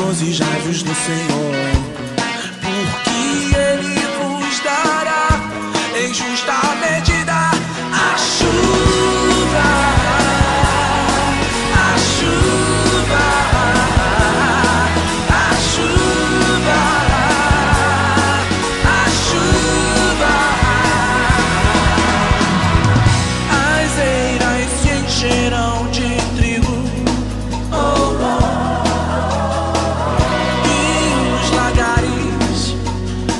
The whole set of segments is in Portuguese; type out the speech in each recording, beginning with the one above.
regozijai-vos no Senhor, porque Ele vos dará em justa medida a chuva, a chuva, a chuva, a chuva. As eiras se encherão de trigo,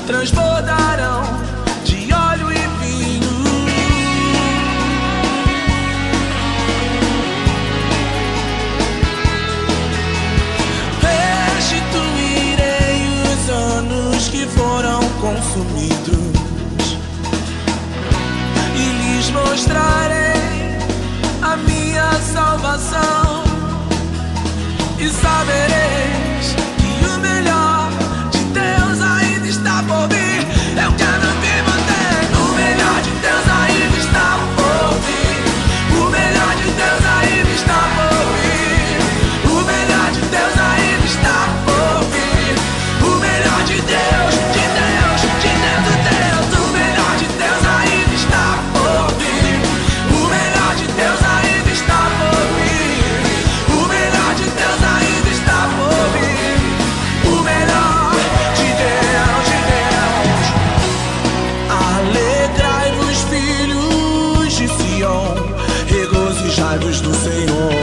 transbordarão de óleo e vinho. Restituirei os anos que foram consumidos e lhes mostrarei a minha salvação, e sabereis que o melhor de Deus ainda está por vir. Eu quero me manter. O melhor de Deus ainda está por vir. O melhor de Deus ainda está por vir. O melhor de Deus ainda está por vir. O melhor de Deus, de Deus, de Deus, de Deus. O melhor de Deus ainda está por vir. O melhor de Deus ainda está por vir. O melhor de Deus ainda está por vir. O melhor de Deus, de Deus. Alegrai-vos, filhos de Sião, regozijai-vos no Senhor,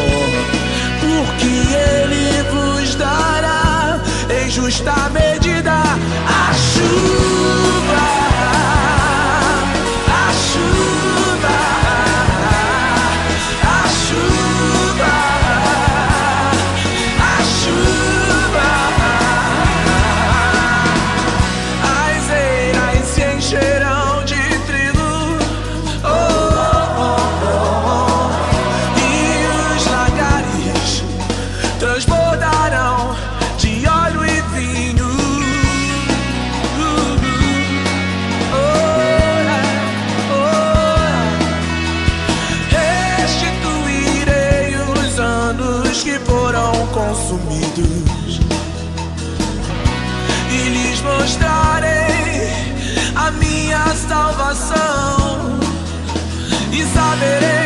porque Ele vos dará em justa medida a chuva, a chuva, a chuva, a chuva. As eiras se encherão de trigo, e os lagares transbordarão de óleo e vinho. Restituirei os anos que foram consumidos e lhes mostrarei a minha salvação, e saberei